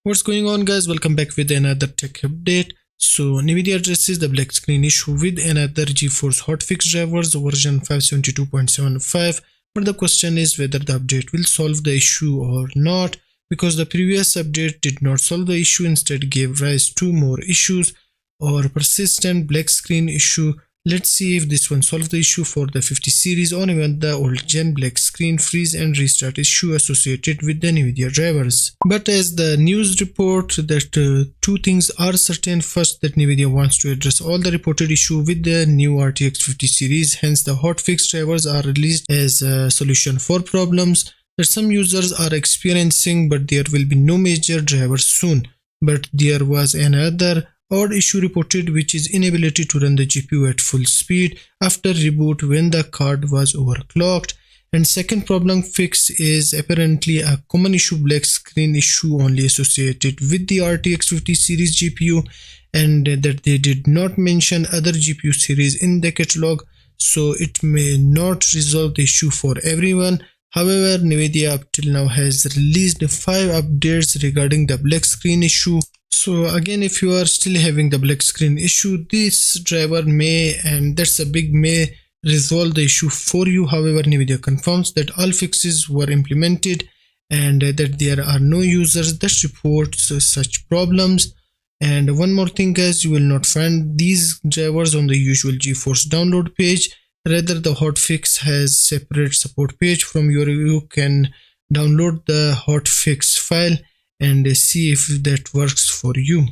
What's going on, guys? Welcome back with another tech update. So Nvidia addresses the black screen issue with another GeForce Hotfix Drivers version 572.75, but the question is whether the update will solve the issue or not, because the previous update did not solve the issue, instead gave rise to more issues or persistent black screen issue. Let's see if this one solves the issue for the 50 series or even the old gen black screen freeze and restart issue associated with the Nvidia drivers. But as the news report that two things are certain. First, that Nvidia wants to address all the reported issue with the new RTX 50 series, hence the hotfix drivers are released as a solution for problems that some users are experiencing, but there will be no major drivers soon. But there was another odd issue reported, which is inability to run the GPU at full speed after reboot when the card was overclocked. And second problem fix is apparently a common issue black screen issue only associated with the RTX 50 series GPU, and that they did not mention other GPU series in the catalog, so it may not resolve the issue for everyone. However, Nvidia up till now has released 5 updates regarding the black screen issue. So again, if you are still having the black screen issue, this driver may, and that's a big may, resolve the issue for you. However, Nvidia confirms that all fixes were implemented and that there are no users that report such problems. And one more thing, guys, you will not find these drivers on the usual GeForce download page. Rather, the hotfix has separate support page from where you can download the hotfix file and see if that works for you.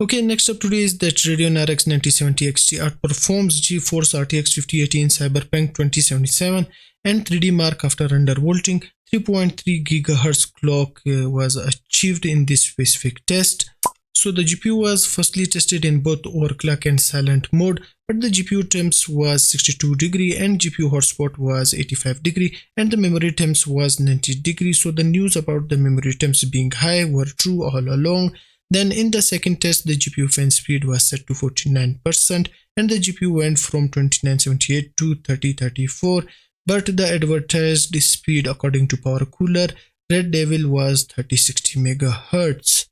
Okay, next up today is that Radeon RX 9070 XT outperforms GeForce RTX 5080 in Cyberpunk 2077 and 3D mark after undervolting. 3.3 GHz clock was achieved in this specific test. So the GPU was firstly tested in both overclock and silent mode, but the GPU temps was 62 degree and GPU hotspot was 85 degree and the memory temps was 90 degree. So the news about the memory temps being high were true all along. Then in the second test, the GPU fan speed was set to 49% and the GPU went from 2978 to 3034, but the advertised speed according to power cooler Red Devil was 3060 MHz.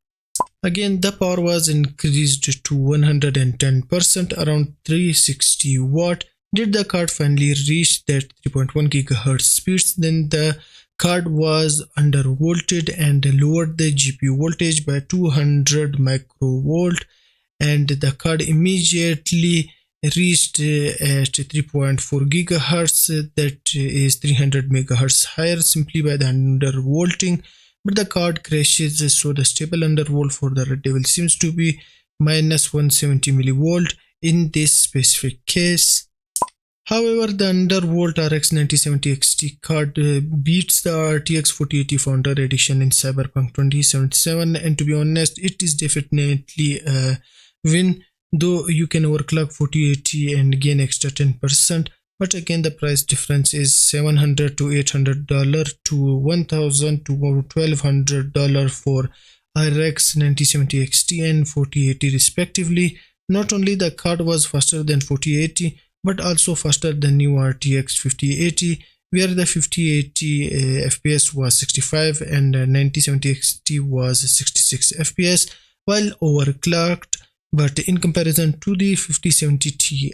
Again, the power was increased to 110%, around 360 watt. Did the card finally reach that 3.1 GHz speeds? Then the card was undervolted and lowered the GPU voltage by 200 microvolt, and the card immediately reached at 3.4 GHz, that is 300 MHz higher simply by the undervolting. But the card crashes, so the stable undervolt for the Red Devil seems to be minus 170 millivolt in this specific case. However, the undervolt RX 9070 XT card beats the RTX 4080 Founder Edition in Cyberpunk 2077, and to be honest, it is definitely a win, though you can overclock 4080 and gain extra 10%. But again, the price difference is $700 to $800 to $1,000 to $1,200 for RX 9070 XT and 4080 respectively. Not only the card was faster than 4080, but also faster than new RTX 5080, where the 5080 FPS was 65 and 9070 XT was 66 FPS, while overclocked. But in comparison to the 5070 Ti,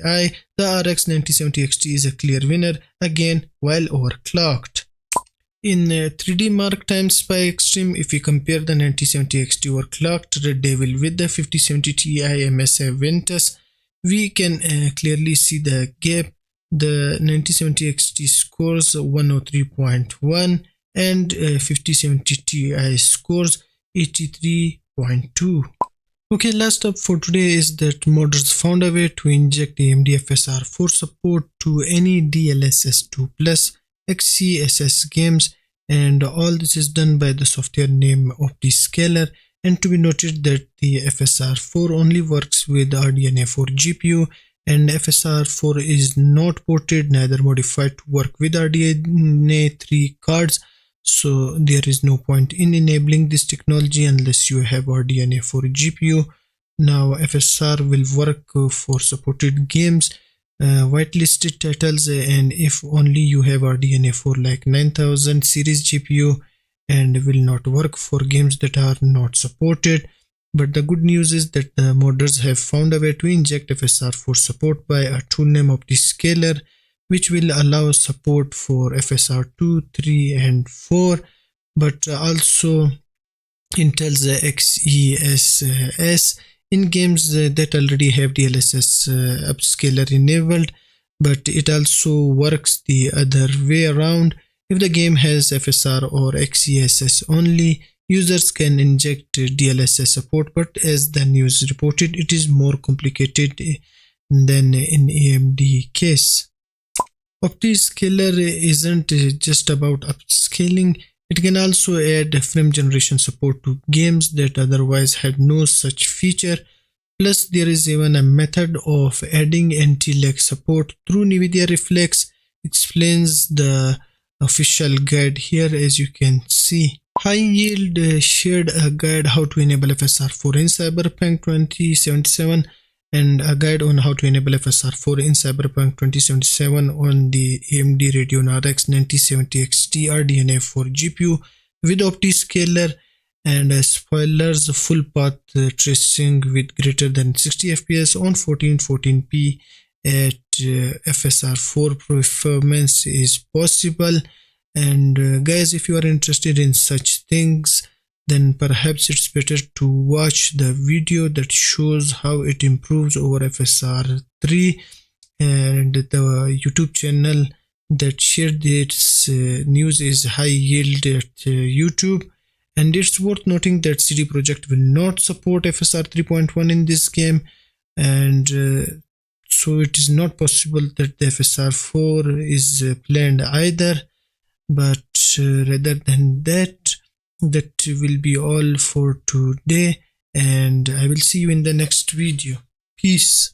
the RX 9070 XT is a clear winner, again while overclocked. In 3D mark times by extreme, if we compare the 9070 XT overclocked Red Devil with the 5070 Ti MSI Ventus, we can clearly see the gap. The 9070 XT scores 103.1 and 5070 Ti scores 83.2. Okay, last up for today is that modders found a way to inject AMD FSR4 support to any DLSS2 Plus XeSS games, and all this is done by the software named OptiScaler. And to be noted that the FSR4 only works with RDNA4 GPU, and FSR4 is not ported neither modified to work with RDNA3 cards. So there is no point in enabling this technology unless you have RDNA4 GPU. Now FSR will work for supported games, whitelisted titles, and if only you have RDNA4 like 9000 series GPU and will not work for games that are not supported. But the good news is that the modders have found a way to inject FSR4 support by a tool named OptiScaler, which will allow support for FSR2, 3 and 4, but also Intel's XeSS in games that already have DLSS upscaler enabled, but it also works the other way around. If the game has FSR or XeSS only, users can inject DLSS support, but as the news reported, it is more complicated than in AMD case. OptiScaler isn't just about upscaling, it can also add frame generation support to games that otherwise had no such feature. Plus, there is even a method of adding anti-lag support through Nvidia Reflex. Explains the official guide here, as you can see. High Yield shared a guide how to enable FSR4 in Cyberpunk 2077 and a guide on how to enable FSR4 in Cyberpunk 2077 on the AMD Radeon RX 9070 XT RDNA4 GPU with OptiScaler and spoilers, full path tracing with greater than 60 fps on 1440p at FSR4 performance is possible. And guys, if you are interested in such things, then perhaps it's better to watch the video that shows how it improves over FSR3, and the YouTube channel that shared this news is High Yield at YouTube. And it's worth noting that CD Projekt will not support FSR 3.1 in this game, and so it is not possible that the FSR 4 is planned either. But rather than that, that will be all for today, and I will see you in the next video. Peace.